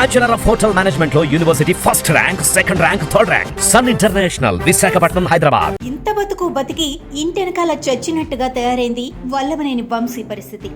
Bachelor of hotel management లో university first rank, second rank, third rank. Sun international, Visakhapatnam, Hyderabad. ఇంత బతికి ఇంటెనకాల చచ్చినట్టుగా తయారైంది వల్లభనేని వంశీ పరిస్థితి.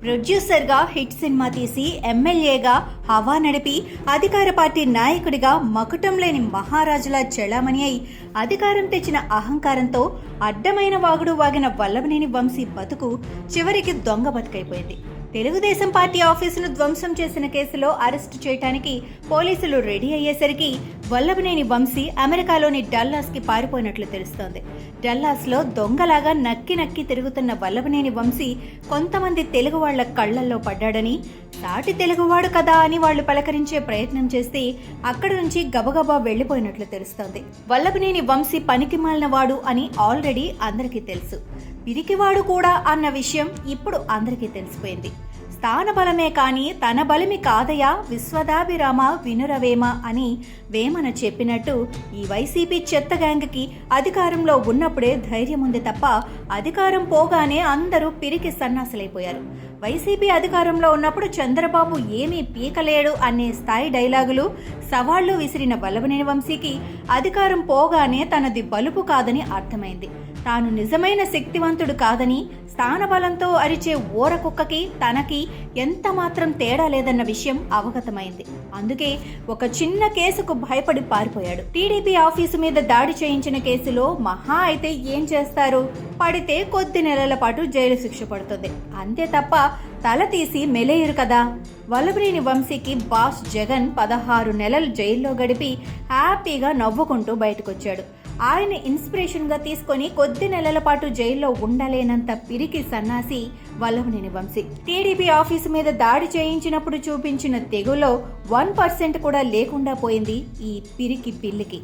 ప్రొడ్యూసర్గా హిట్ సినిమా తీసి ఎమ్మెల్యేగా హవా నడిపి అధికార పార్టీ నాయకుడిగా మకుటం లేని మహారాజులా చెలామణి అయి అధికారం తెచ్చిన అహంకారంతో అడ్డమైన వాగుడు వాగిన వల్లభనేని వంశీ బతుకు చివరికి దొంగ బతుకైపోయింది. తెలుగుదేశం పార్టీ ఆఫీసును ధ్వంసం చేసిన కేసులో అరెస్టు చేయడానికి పోలీసులు రెడీ అయ్యేసరికి వల్లభనేని వంశీ అమెరికాలోని డల్లాస్కి పారిపోయినట్లు తెలుస్తోంది. డల్లాస్లో దొంగలాగా నక్కి తిరుగుతున్న వల్లభనేని వంశీ కొంతమంది తెలుగు వాళ్ల కళ్లల్లో పడ్డాడని, సాటి తెలుగువాడు కదా అని వాళ్లు పలకరించే ప్రయత్నం చేస్తే అక్కడి నుంచి గబగబా వెళ్లిపోయినట్లు తెలుస్తోంది. వల్లభనేని వంశీ పనికిమాలిన వాడు అని ఆల్రెడీ అందరికీ తెలుసు. పిరికివాడు కూడా అన్న విషయం ఇప్పుడు అందరికీ తెలిసిపోయింది. స్థానబలమే కాని తన బలిమి కాదయా విశ్వదాభిరామ వినురవేమ అని వేమన చెప్పినట్టు ఈ వైసీపీ చెత్త గ్యాంగ్కి అధికారంలో ఉన్నప్పుడే ధైర్యం ఉంది తప్ప అధికారం పోగానే అందరూ పిరికి సన్నాసులైపోయారు. వైసీపీ అధికారంలో ఉన్నప్పుడు చంద్రబాబు ఏమీ పీకలేడు అనే స్థాయి డైలాగులు, సవాళ్లు విసిరిన వల్లభనేని వంశీకి అధికారం పోగానే తనది బలుపు కాదని అర్థమైంది. తాను నిజమైన శక్తివంతుడు కాదని, స్థానబలంతో అరిచే ఊరకుక్కకి తనకి ఎంత మాత్రం తేడా లేదన్న విషయం అవగతమైంది. అందుకే ఒక చిన్న కేసుకు భయపడి పారిపోయాడు. టీడీపీ ఆఫీసు మీద దాడి చేయించిన కేసులో మహా అయితే ఏం చేస్తారు? పడితే కొద్ది నెలల పాటు జైలు శిక్ష పడుతుంది, అంతే తప్ప తల తీసి మెలేయరు కదా. వల్లభనేని వంశీకి బాస్ జగన్ 16 నెలలు జైల్లో గడిపి హ్యాపీగా నవ్వుకుంటూ బయటకొచ్చాడు. ఆయన ఇన్స్పిరేషన్గా తీసుకొని కొద్ది నెలల పాటు జైల్లో ఉండలేనంత పిరికి సన్నాసి వల్లభనేని వంశీ. టీడీపీ ఆఫీసు మీద దాడి చేయించినప్పుడు చూపించిన తెగులో 1% కూడా లేకుండా పోయింది ఈ పిరికి పిల్లికి.